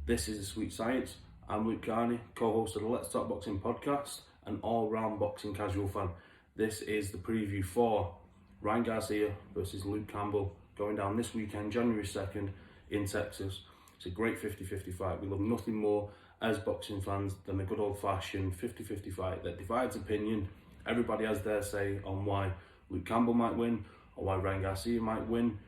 This is The Sweet Science. I'm Luke Carney, co-host of the Let's Talk Boxing podcast, an all-round boxing casual fan. This is the preview for Ryan Garcia versus Luke Campbell, going down this weekend, January 2nd, in Texas. It's a great 50-50 fight. We love nothing more as boxing fans than a good old-fashioned 50-50 fight that divides opinion. Everybody has their say on why Luke Campbell might win or why Ryan Garcia might win.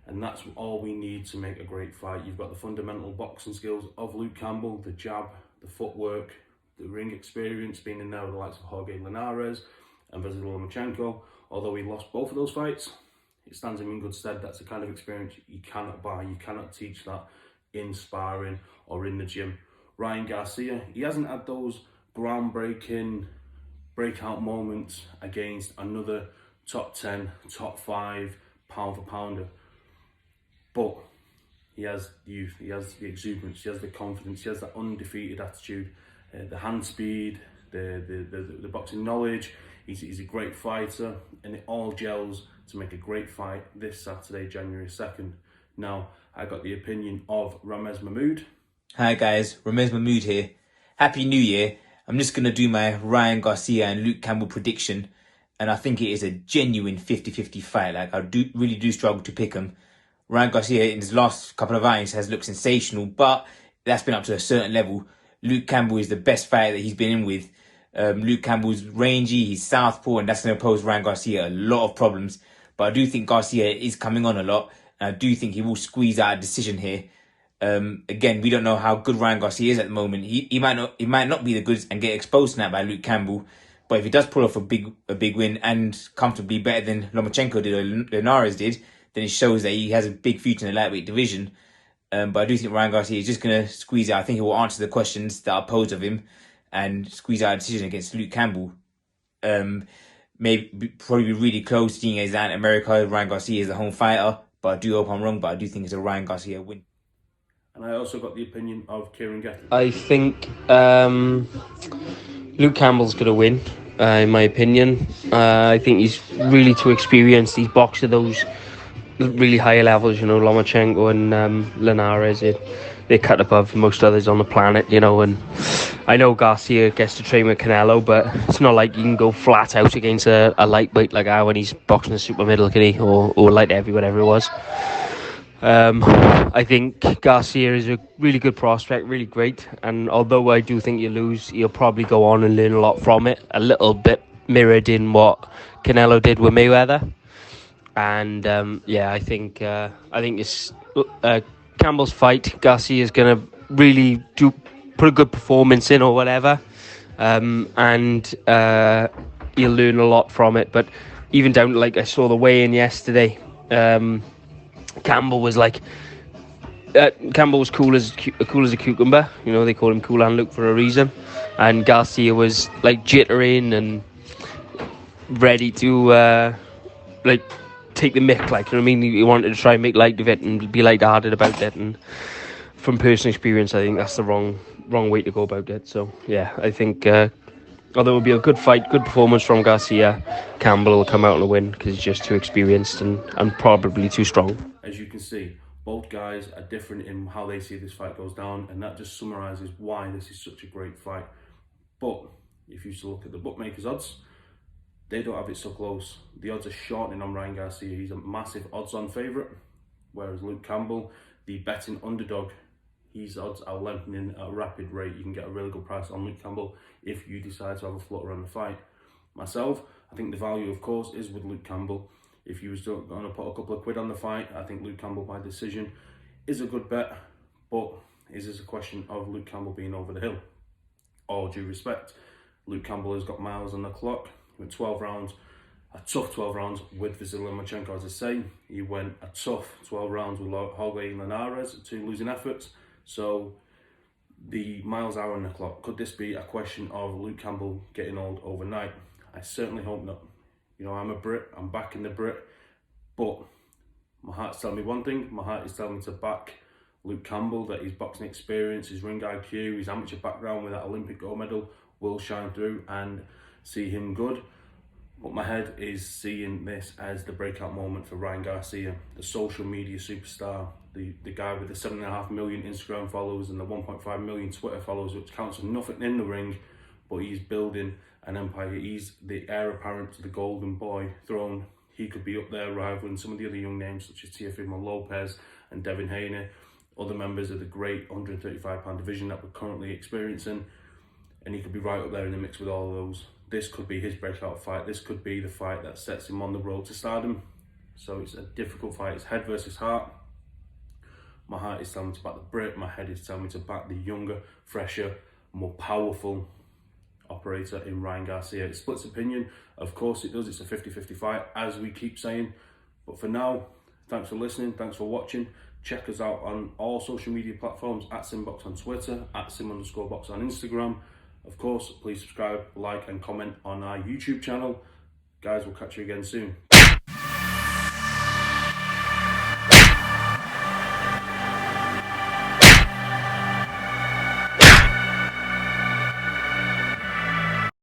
And that's all we need to make a great fight. You've got the fundamental boxing skills of Luke Campbell, the jab, the footwork, the ring experience, being in there with the likes of Jorge Linares and Vasily Lomachenko. Although he lost both of those fights, it stands him in good stead. That's the kind of experience you cannot buy. You cannot teach that in sparring or in the gym. Ryan Garcia, he hasn't had those groundbreaking breakout moments against another top 10, top 5 pound for pounder. But he has the youth, he has the exuberance, he has the confidence, he has that undefeated attitude, the hand speed, the boxing knowledge. He's a great fighter, and it all gels to make a great fight this Saturday, January 2nd. Now, I got the opinion of Ramez Mahmood. Hi guys, Ramez Mahmood here. Happy New Year. I'm just going to do my Ryan Garcia and Luke Campbell prediction, and I think it is a genuine 50-50 fight. Like, I really do struggle to pick him. Ryan Garcia in his last couple of outings has looked sensational, but that's been up to a certain level. Luke Campbell is the best fighter that he's been in with. Luke Campbell's rangy, he's southpaw, and that's going to pose Ryan Garcia a lot of problems. But I do think Garcia is coming on a lot, and I do think he will squeeze out a decision here. Again, we don't know how good Ryan Garcia is at the moment. He might not be the goods and get exposed now by Luke Campbell. But if he does pull off a big win and comfortably better than Lomachenko did or Linares did, then it shows that he has a big future in the lightweight division. But I do think Ryan Garcia is just going to squeeze out. I think he will answer the questions that are posed of him and squeeze out a decision against Luke Campbell. Probably be really close, seeing as that in America, Ryan Garcia is the home fighter. But I do hope I'm wrong, but I do think it's a Ryan Garcia win. And I also got the opinion of Kieran Gething. I think Luke Campbell's going to win, in my opinion. I think he's really too experienced. He's boxed at those really high levels, Lomachenko and Linares. They cut above most others on the planet, and I know Garcia gets to train with Canelo, but it's not like you can go flat out against a lightweight like that when he's boxing a super middle, can he? Or light heavy, whatever it was. I think Garcia is a really good prospect, really great, and although I do think you lose, he'll probably go on and learn a lot from it, a little bit mirrored in what Canelo did with Mayweather. And I think it's Campbell's fight. Garcia is going to really put a good performance in or whatever, and he'll learn a lot from it. But even down to, I saw the weigh-in yesterday. Campbell was cool as a cucumber. They call him Cool Hand Luke for a reason. And Garcia was jittering and ready to take the mick, he wanted to try and make light of it and be light-hearted about it. And from personal experience, I think that's the wrong way to go about it. So yeah, I think although it will be a good fight, good performance from Garcia, Campbell will come out and win because he's just too experienced and probably too strong. As you can see, both guys are different in how they see this fight goes down, and that just summarises why this is such a great fight. But if you look at the bookmakers' odds, they don't have it so close. The odds are shortening on Ryan Garcia. He's a massive odds-on favourite, whereas Luke Campbell, the betting underdog, his odds are lengthening at a rapid rate. You can get a really good price on Luke Campbell if you decide to have a flutter on the fight. Myself, I think the value, of course, is with Luke Campbell. If you was going to put a couple of quid on the fight, I think Luke Campbell by decision is a good bet. But is this a question of Luke Campbell being over the hill? All due respect, Luke Campbell has got miles on the clock. He went 12 rounds, a tough 12 rounds with Vasily Lomachenko, as I say. He went a tough 12 rounds with Jorge Linares, 2 losing efforts. So the miles are on the clock. Could this be a question of Luke Campbell getting old overnight? I certainly hope not. I'm a Brit, I'm backing the Brit, but my heart's telling me one thing. My heart is telling me to back Luke Campbell, that his boxing experience, his ring IQ, his amateur background with that Olympic gold medal will shine through and see him good. But my head is seeing this as the breakout moment for Ryan Garcia, the social media superstar, the guy with the 7.5 million Instagram followers and the 1.5 million Twitter followers, which counts for nothing in the ring, but he's building an empire. He's the heir apparent to the Golden Boy throne. He could be up there rivaling some of the other young names such as Teofimo Lopez and Devin Haney, other members of the great 135-pound division that we're currently experiencing, and he could be right up there in the mix with all of those. This could be his breakout fight. This could be the fight that sets him on the road to stardom. So it's a difficult fight. It's head versus heart. My heart is telling me to back the Brit. My head is telling me to back the younger, fresher, more powerful operator in Ryan Garcia. It splits opinion. Of course it does. It's a 50-50 fight, as we keep saying. But for now, thanks for listening. Thanks for watching. Check us out on all social media platforms, at SimBoxx on Twitter, at Sim_box on Instagram. Of course, please subscribe, like and comment on our YouTube channel. Guys, we'll catch you again soon.